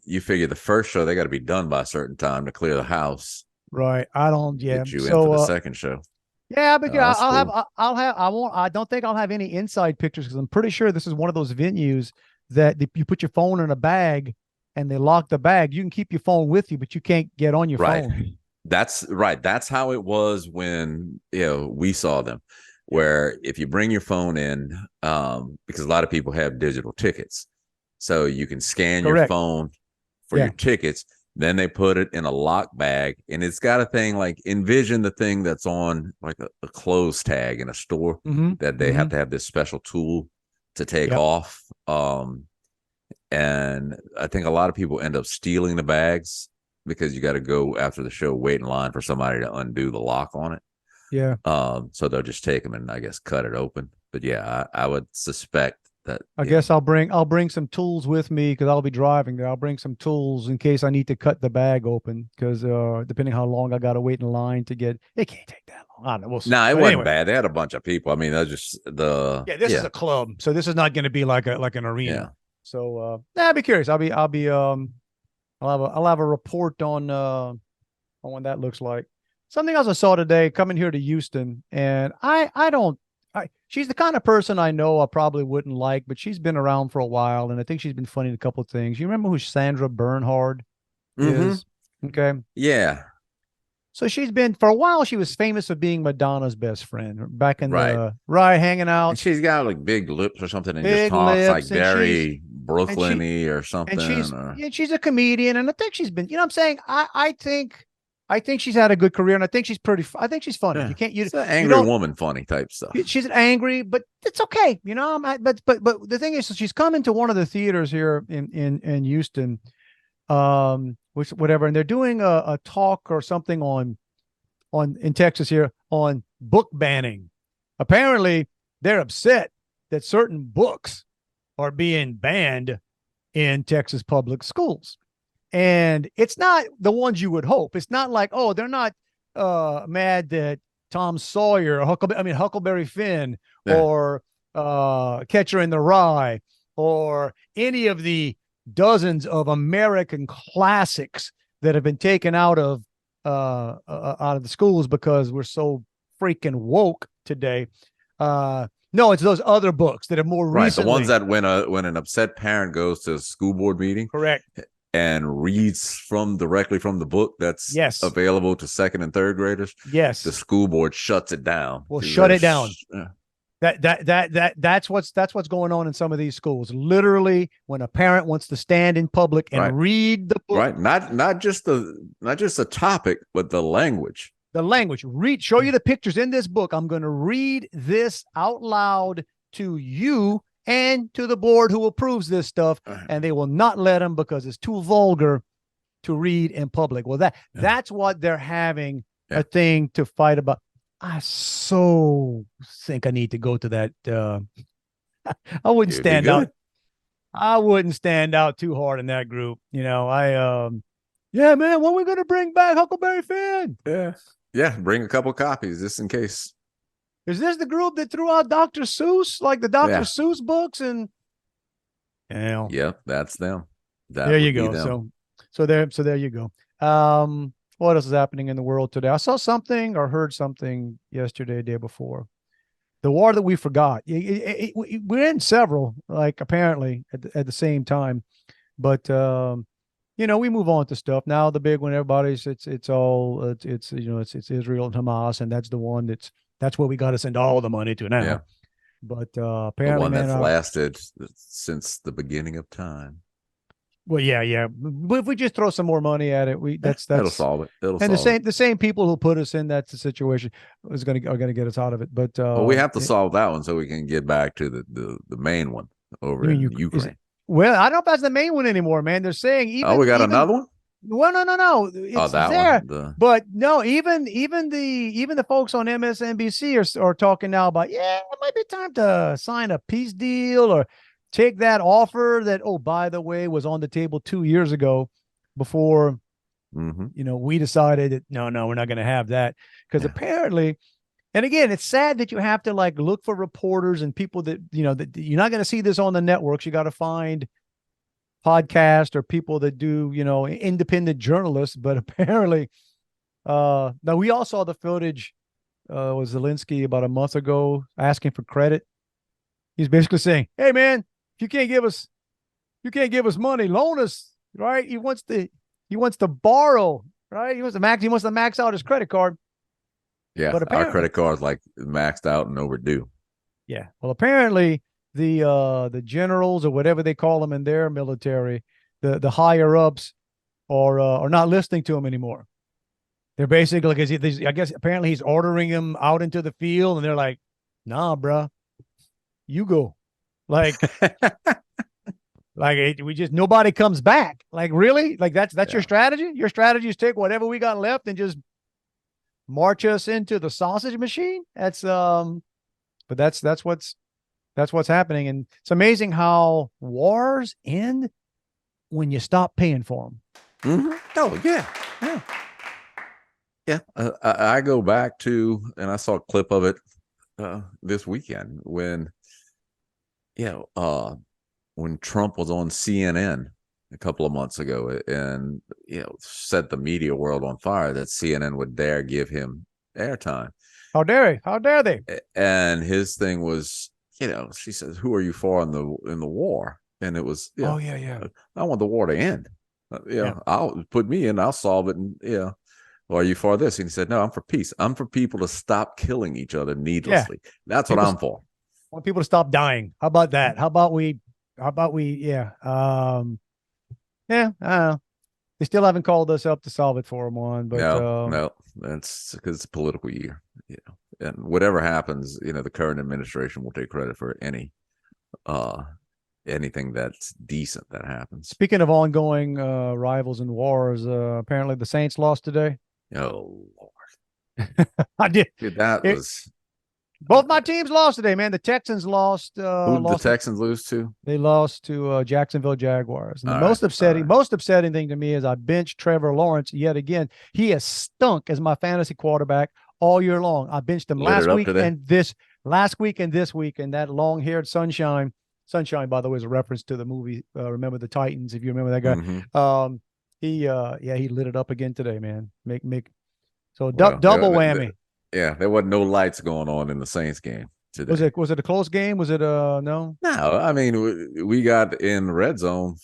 you figure the first show they got to be done by a certain time to clear the house, right. I don't. Yeah. get you in for So the second show. yeah, but yeah, That's I'll have, cool. I won't, I don't think I'll have any inside pictures because I'm pretty sure this is one of those venues that you put your phone in a bag and they lock the bag. You can keep your phone with you, but you can't get on your Right. phone. That's right. That's how it was when we saw them. Where if you bring your phone in, because a lot of people have digital tickets, so you can scan your Correct. phone for Yeah. your tickets. Then they put it in a lock bag, and it's got a thing like envision the thing that's on like a clothes tag in a store Mm-hmm. that they have to have this special tool to take Yep. off. And I think a lot of people end up stealing the bags because you got to go after the show, wait in line for somebody to undo the lock on it. Yeah. So they'll just take them and I guess cut it open. But yeah, I would suspect that. I guess I'll bring some tools with me because I'll be driving there. I'll bring some tools in case I need to cut the bag open because depending how long I got to wait in line to get, it can't take that long. I don't know. We'll see. No, it But wasn't anyway, bad. They had a bunch of people. I mean, that's just this is a club, so this is not going to be like an arena. Yeah. So I'd be curious. I'll have a report on what that looks like. Something else I saw today coming here to Houston, and she's the kind of person I know I probably wouldn't like, but she's been around for a while, and I think she's been funny in a couple of things. You remember who Sandra Bernhard is? Okay. Yeah. So she's been for a while. She was famous for being Madonna's best friend back in Right. hanging out. And she's got like big lips or something and Big just talks like lips, and very Brooklyn-y or something. And she's a comedian, and I think she's been, what I'm saying? I think she's had a good career, and I think she's I think she's funny. Yeah. You can't, It's an angry woman funny type stuff. She's angry, but it's okay. But the thing is, she's coming to one of the theaters here in Houston, which whatever, and they're doing a talk or something on in Texas here on book banning. Apparently, they're upset that certain books are being banned in Texas public schools. And it's not the ones you would hope. It's not like, oh, they're not mad that Tom Sawyer or Huckleberry Finn or Catcher in the Rye or any of the dozens of American classics that have been taken out of the schools because we're so freaking woke today. No, it's those other books that are more recently. The ones that when an upset parent goes to a school board meeting, correct, and reads directly from the book that's available to second and third graders. Yes, the school board shuts it down. Well, shut it down. That's what's going on in some of these schools. Literally, when a parent wants to stand in public and read the book, right? Not just the topic, but the language. The language. Show you the pictures in this book. I'm going to read this out loud to you and to the board who approves this stuff, and they will not let them because it's too vulgar to read in public. Well, that's what they're having a thing to fight about. I so think I need to go to that. I wouldn't stand out. I wouldn't stand out too hard in that group. Yeah, man, when are we going to bring back Huckleberry Finn? Yeah, bring a couple copies just in case. Is this the group that threw out Dr. Seuss, like the Dr. Seuss books? And yep, that's them. There you go. So there you go. What else is happening in the world today? I saw something or heard something yesterday, day before. The war that we forgot. We're in several, like apparently at the same time, but we move on to stuff now. The big one, everybody's it's Israel and Hamas, and that's the one that's what we got to send all the money to now. Yeah. But apparently, the one that's lasted since the beginning of time. Well, yeah. But if we just throw some more money at it, that'll solve it. The same people who put us in that situation are gonna get us out of it. But we have to solve that one so we can get back to the main one over in Ukraine. Well, I don't know if that's the main one anymore, man. They're saying we got another one. Well, no. It's that there. one. But no, even the folks on MSNBC are talking now about it might be time to sign a peace deal or take that offer that, by the way, was on the table 2 years ago before we decided that no, we're not going to have that because apparently. And again, it's sad that you have to look for reporters and people that, that you're not going to see this on the networks. You got to find podcasts or people that do, independent journalists, but apparently, now we all saw the footage. Was Zelensky about a month ago asking for credit? He's basically saying, "Hey, man, if you can't give us money, loan us." Right? He wants to borrow. Right? He wants to max out his credit card. Yeah, But our credit card's like maxed out and overdue. Yeah. Well, apparently the generals or whatever they call them in their military, the higher ups are not listening to him anymore. They're basically, because I guess apparently he's ordering him out into the field, and they're like, "Nah, bruh, you go." Like, nobody comes back. Like, really? Like that's your strategy? Your strategy is take whatever we got left and just march us into the sausage machine? That's but that's what's happening. And it's amazing how wars end when you stop paying for them. Mm-hmm. Oh yeah. I go back to, and I saw a clip of it this weekend when Trump was on CNN a couple of months ago, and set the media world on fire that CNN would dare give him airtime. How dare they? And his thing was, she says, "Who are you for in the war?" And it was, oh yeah, I want the war to end. I'll put me in, I'll solve it. And or are you for this? And he said, "No, I'm for peace. I'm for people to stop killing each other needlessly. That's what I'm for. I want people to stop dying. How about that? How about we I don't know. They still haven't called us up to solve it for them on, but no, that's because it's a political year, and whatever happens, the current administration will take credit for anything that's decent that happens. Speaking of ongoing rivals and wars, apparently the Saints lost today. Oh Lord, I did. Dude, Both my teams lost today, man. The Texans lost. Who did the Texans lose to? They lost to Jacksonville Jaguars. And the most upsetting thing to me is I benched Trevor Lawrence yet again. He has stunk as my fantasy quarterback all year long. I benched him last week and this week, and that long-haired Sunshine. Sunshine, by the way, is a reference to the movie Remember the Titans, if you remember that guy. Mm-hmm. He lit it up again today, man. Double whammy. There wasn't no lights going on in the Saints game today. Was it a close game? Was it no? No, I mean we got in the red zone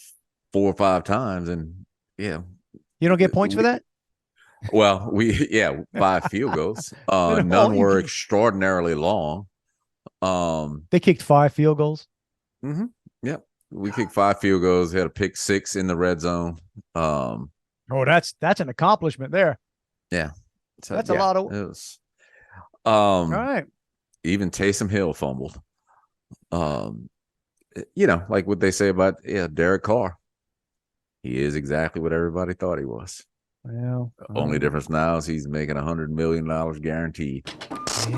4 or 5 times, and you don't get points for that. Well, 5 field goals. None were extraordinarily long. They kicked 5 field goals. Mm-hmm. Yep, we kicked 5 field goals. Had a pick 6 in the red zone. That's an accomplishment there. Yeah, so, that's a lot of. It was, all right. Even Taysom Hill fumbled. Like what they say about Derek Carr. He is exactly what everybody thought he was. Well, the only difference now is he's making $100 million guaranteed. Hey,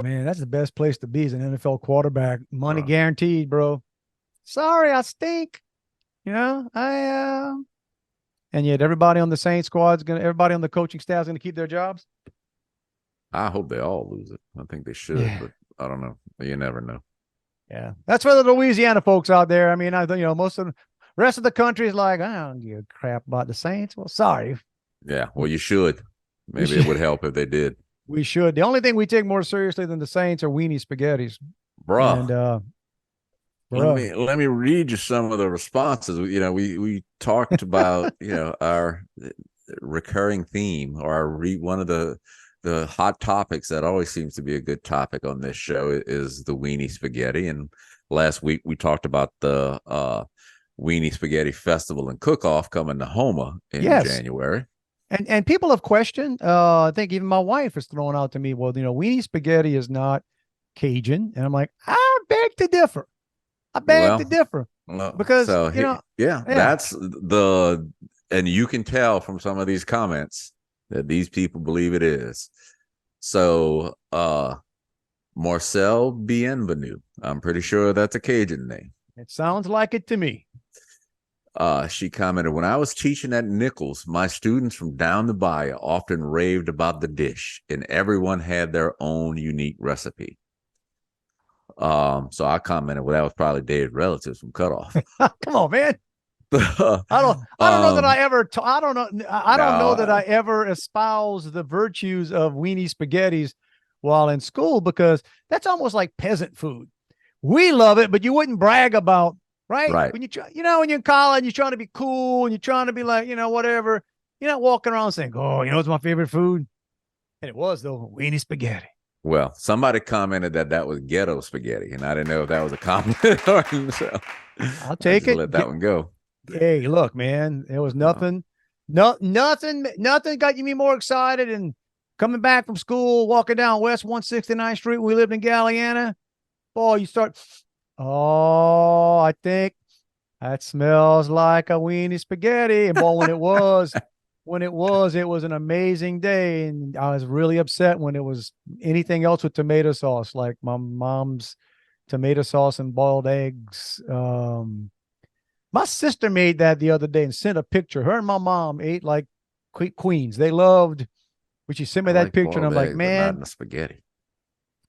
man, that's the best place to be as an NFL quarterback. Money guaranteed, bro. Sorry, I stink. And yet everybody on the Saints squad everybody on the coaching staff is gonna keep their jobs. I hope they all lose it. I think they should, but I don't know. You never know. Yeah, that's for the Louisiana folks out there. I mean, most of the rest of the country is like, I don't give a crap about the Saints. Well, sorry. Yeah, well, you should. Maybe it would help if they did. We should. The only thing we take more seriously than the Saints are Weenie spaghettis, bro. And let me read you some of the responses. We talked about our recurring theme, or one of the hot topics that always seems to be a good topic on this show is the Weenie spaghetti. And last week we talked about the Weenie Spaghetti Festival and Cook-Off coming to Houma in January. And people have questioned. I think even my wife is throwing out to me, well, Weenie spaghetti is not Cajun, and I'm like, I beg to differ. Because that's and you can tell from some of these comments that these people believe it is. So Marcel Bienvenu, I'm pretty sure that's a Cajun name. It sounds like it to me. She commented, when I was teaching at Nichols, my students from down the bayou often raved about the dish, and everyone had their own unique recipe. So I commented, well, that was probably Dave's relatives from Cutoff. Come on, man. I don't know that I ever, I don't know. I don't know that No. I ever espouse the virtues of weenie spaghettis while in school, because that's almost like peasant food. We love it, but you wouldn't brag about, right? Right. When you try, when you're in college, you're trying to be cool and you're trying to be like, whatever. You're not walking around saying, "Oh, what's my favorite food?" And it was though weenie spaghetti. Well, somebody commented that was ghetto spaghetti, and I didn't know if that was a compliment or so. I'll I take just it. let that one go. Hey, look, man, there was nothing, nothing got me more excited. And coming back from school, walking down West 169th Street, when we lived in Galliana, boy, you start, oh, I think that smells like a weenie spaghetti. And boy, it was an amazing day. And I was really upset when it was anything else with tomato sauce, like my mom's tomato sauce and boiled eggs. My sister made that the other day and sent a picture. Her and my mom ate like queens. They loved, when she sent me I that like picture, and I'm boiled like, eggs, but not in man, the spaghetti.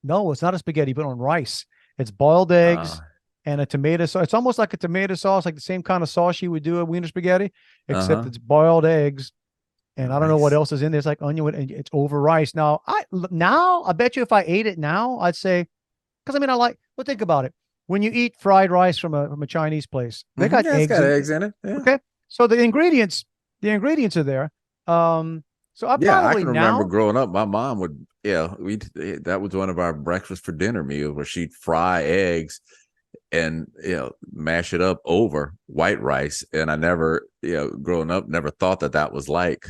no, it's not a spaghetti, but on rice. It's boiled eggs and a tomato sauce. It's almost like a tomato sauce, like the same kind of sauce you would do a wiener spaghetti, except it's boiled eggs. And I don't know what Nice. else is in there. It's like onion, and it's over rice. Now, I bet you if I ate it now, I'd say, because I mean, well, think about it. When you eat fried rice from a Chinese place, they got Yeah, it's eggs got eggs in it. Yeah. Okay, so the ingredients are there. So I Yeah, I probably can remember now, growing up, my mom would, that was one of our breakfast for dinner meals, where she'd fry eggs and, mash it up over white rice. And I never, growing up, never thought that was like,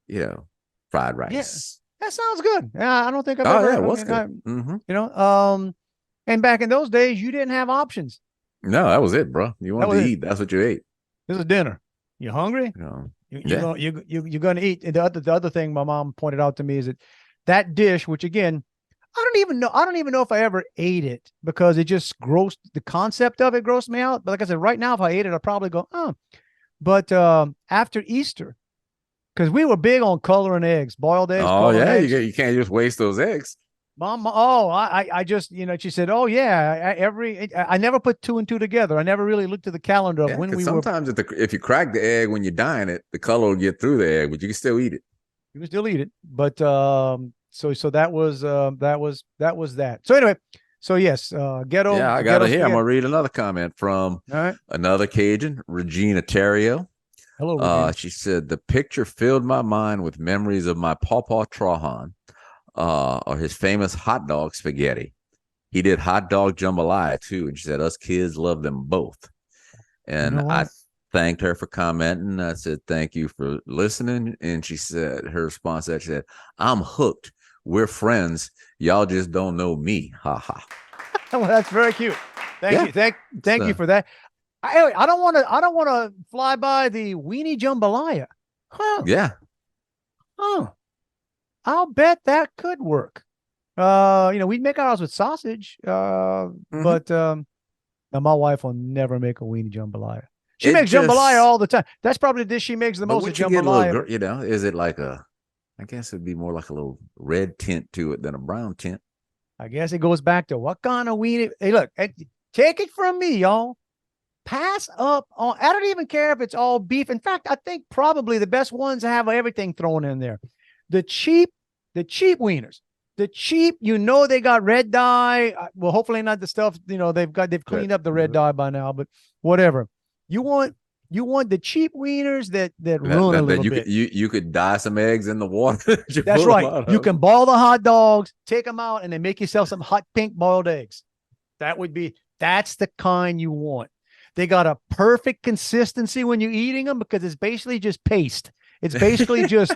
fried yeah, rice. that sounds good. Yeah, I don't think I've Oh, yeah, ever. it I was mean, good. and back in those days, you didn't have options. No, that was it, bro. You That wanted was to it. eat. That's what you ate. This is dinner. You hungry? Yeah. You're gonna eat. And the other thing my mom pointed out to me is that dish, which again, I don't even know if I ever ate it, because it just grossed, the concept of it grossed me out. But like I said, right now, if I ate it, I'd probably go, oh. But after Easter, because we were big on coloring eggs, boiled eggs, Oh, coloring yeah. eggs. You can't just waste those eggs. Mom, I just, she said, oh yeah, I never put two and two together. I never really looked at the calendar of Yeah, when because we were. sometimes if you crack the egg when you're dyeing it, the color will get through the egg, but you can still eat it. You can still eat it, but so that was that. So anyway, so yes, ghetto. Yeah, I got Ghetto it here. I'm spaghetti. gonna read another comment from All right, another Cajun, Regina Terrio. hello, Regina. She said the picture filled my mind with memories of my Pawpaw Trahan, or his famous hot dog spaghetti. He did hot dog jambalaya too, and she said us kids love them both. And I thanked her for commenting. I said thank you for listening, and she said her response that she said, "I'm hooked. We're friends. Y'all just don't know me." Ha ha. Well, that's very cute. Thank you. Thank you for that. I don't want to fly by the weenie jambalaya. Huh. Yeah. Huh. I'll bet that could work. We'd make ours with sausage. But now my wife will never make a weenie jambalaya. She makes jambalaya all the time. That's probably the dish she makes the most. Would you get a little, is it like I guess it'd be more like a little red tint to it than a brown tint. I guess it goes back to what kind of weenie. Hey, look, take it from me, y'all. Pass up on. I don't even care if it's all beef. In fact, I think probably the best ones have everything thrown in there. The cheap wieners. The cheap, they got red dye. Well, hopefully not the stuff, they've cleaned up the red dye by now, but whatever. You want the cheap wieners that ruin a little bit. You could dye some eggs in the water. That's right. You can boil the hot dogs, take them out, and then make yourself some hot pink boiled eggs. That's the kind you want. They got a perfect consistency when you're eating them, because it's basically just paste. It's basically just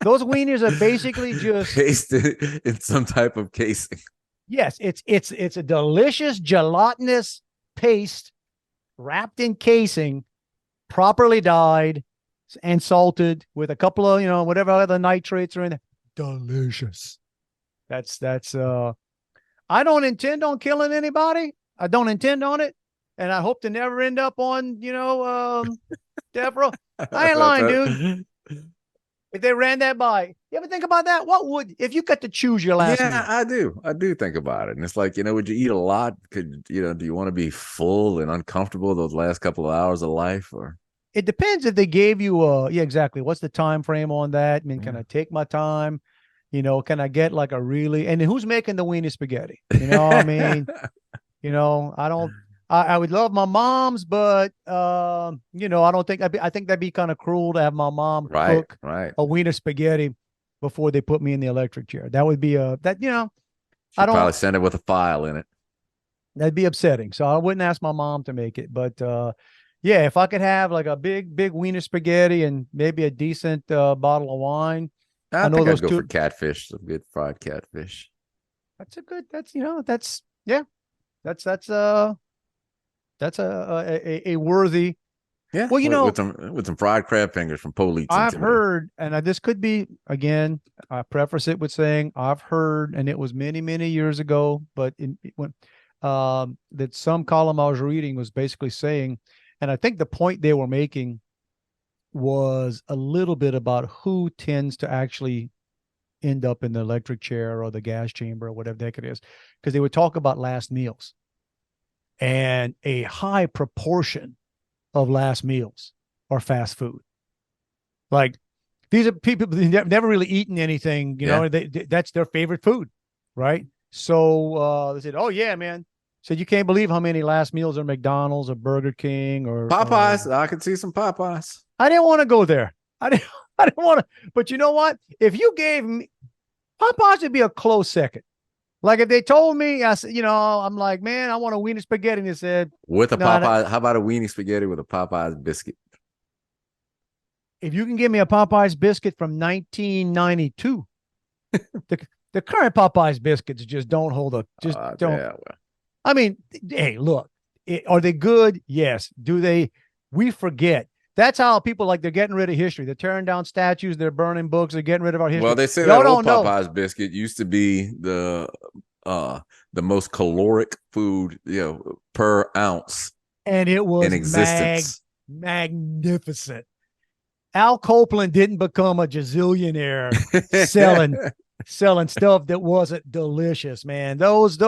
those wieners are basically just pasted in some type of casing. Yes, it's a delicious gelatinous paste wrapped in casing, properly dyed and salted with a couple of whatever other nitrates are in there. Delicious. That's I don't intend on killing anybody. I don't intend on it. And I hope to never end up on, death row. I ain't lying, dude. If they ran that by, you ever think about that? What would, if you got to choose your last meal? Yeah, I do. I do think about it. And it's like, would you eat a lot? Do you want to be full and uncomfortable those last couple of hours of life? Or It depends if they gave you yeah, exactly. What's the time frame on that? I mean, can I take my time? Can I get like a really, and who's making the weenie spaghetti? I mean, I don't, I would love my mom's, but I don't think I think that'd be kind of cruel to have my mom right, cook right. a wiener spaghetti before they put me in the electric chair. That would be She I don't, probably sent it with a file in it. that'd be upsetting. So I wouldn't ask my mom to make it, but yeah, if I could have like a big wiener spaghetti and maybe a decent bottle of wine. I know think those I'd go two. for catfish, some good fried catfish. That's a good. That's yeah. That's a worthy. Yeah, Well, with some fried crab fingers from Police. I've heard, and this could be again. I preface it with saying I've heard, and it was many years ago, but that some column I was reading was basically saying, and I think the point they were making was a little bit about who tends to actually end up in the electric chair or the gas chamber or whatever the heck it is, because they would talk about last meals, and a high proportion of last meals are fast food. Like these are people who've never really eaten anything, that's their favorite food, right? So they said, "Oh yeah, man." Said you can't believe how many last meals are McDonald's or Burger King or Popeyes. I could see some Popeyes. I didn't want to go there. I didn't want to. But you know what? If you gave me Popeyes, would be a close second. Like if they told me, I said, I'm like, man, I want a wiener spaghetti. And they said, with a Popeyes. How about a weenie spaghetti with a Popeyes biscuit? If you can give me a Popeyes biscuit from 1992, the current Popeyes biscuits just don't hold a, just don't. Yeah, well. I mean, hey, look, are they good? Yes. Do they? We forget. That's how people they're getting rid of history. They're tearing down statues. They're burning books. They're getting rid of our history. Well, they say that old Popeyes biscuit used to be the most caloric food, per ounce, and it was in existence. Magnificent. Al Copeland didn't become a gazillionaire selling stuff that wasn't delicious, man. Those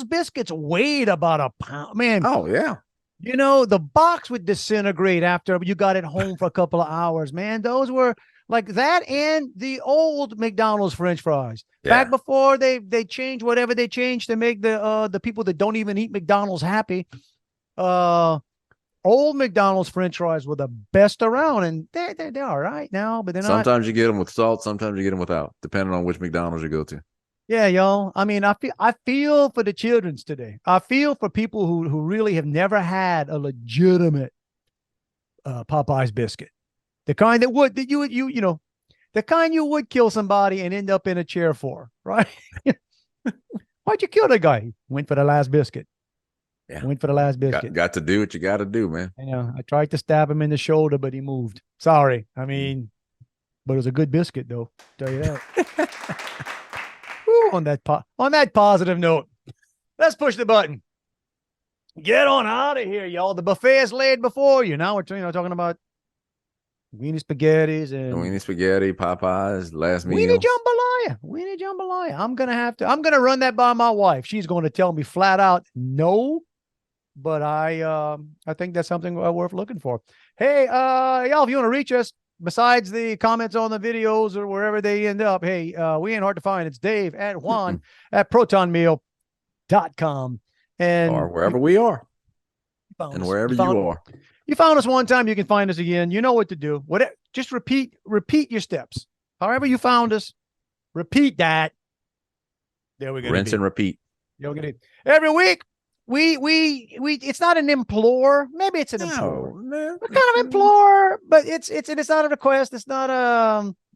biscuits weighed about a pound, man. Oh yeah. The box would disintegrate after you got it home for a couple of hours, man. Those were like that, and the old McDonald's French fries. Yeah. Back before they changed whatever they changed to make the people that don't even eat McDonald's happy. Old McDonald's French fries were the best around, and they're all right now, but they're not. Sometimes you get them with salt, sometimes you get them without, depending on which McDonald's you go to. Yeah, y'all. I mean, I feel for the children's today. I feel for people who really have never had a legitimate Popeyes biscuit, the kind the kind you would kill somebody and end up in a chair for, right? Why'd you kill the guy? Went for the last biscuit. Yeah, went for the last biscuit. Got to do what you got to do, man. I tried to stab him in the shoulder, but he moved. Sorry. I mean, but it was a good biscuit, though. I'll tell you that. Woo, on that positive note, let's push the button. Get on out of here, y'all. The buffet is laid before you. Now we're talking about weenie spaghettis and weenie spaghetti, Popeyes, last meal. Weenie jambalaya. I'm gonna run that by my wife. She's going to tell me flat out no. But I think that's something worth looking for. Hey, y'all, if you want to reach us, besides the comments on the videos or wherever they end up, hey, we ain't hard to find. It's Dave at Juan at protonmeal.com. Or wherever we are. And wherever you are. You found us one time, you can find us again. You know what to do. Just repeat your steps. However you found us, repeat that. There we go. Rinse and repeat. Every week. We it's not an implore. Maybe it's an implore. We're kind of implore, but it's not a request. It's not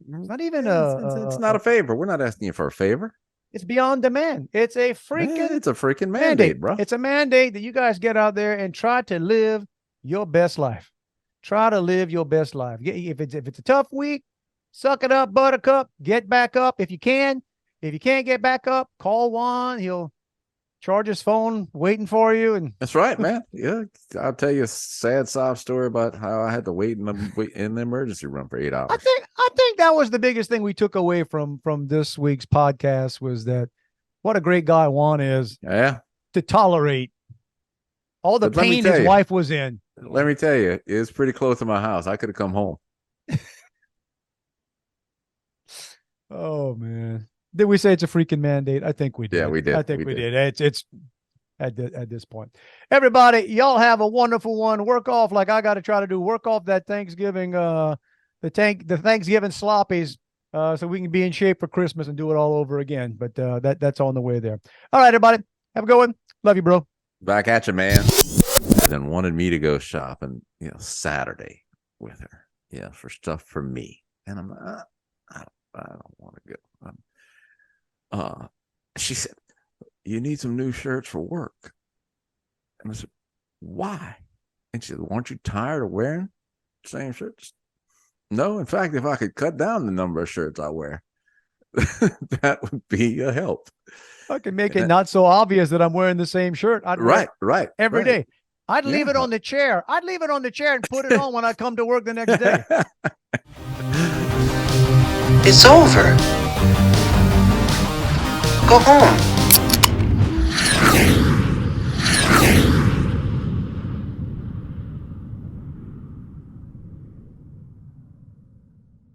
not even it's not a favor. We're not asking you for a favor. It's beyond demand. It's a freaking mandate, bro. It's a mandate that you guys get out there and try to live your best life. Try to live your best life. If it's a tough week, suck it up, buttercup. Get back up if you can. If you can't get back up, call Juan. charge his phone, waiting for you. And That's right, man. Yeah, I'll tell you a sad sob story about how I had to wait in the emergency room for 8 hours. I think that was the biggest thing we took away from this week's podcast was that what a great guy Juan is Yeah. to tolerate all the But let me pain tell his you. wife was in. Let me tell you, it's pretty close to my house. I could have come home. Oh man. Did we say it's a freaking mandate? I think we did. Yeah, we did. I think we We did. It's at this point. Everybody, y'all have a wonderful one. Work off like I got to try to do. Work off that Thanksgiving the Thanksgiving sloppies so we can be in shape for Christmas and do it all over again. But that's on the way there. All right, everybody. Have a good one. Love you, bro. Back at you, man. Then wanted me to go shopping, Saturday with her, for stuff for me. And I'm like, I don't want to go. She said, you need some new shirts for work. And I said, why? And she said, weren't you tired of wearing the same shirts? No, in fact, if I could cut down the number of shirts I wear, that would be a help. I can make it not so obvious that I'm wearing the same shirt. I'd wear Right. it every day. I'd leave it on the chair. I'd leave it on the chair and put it on when I come to work the next day. It's over. Go home.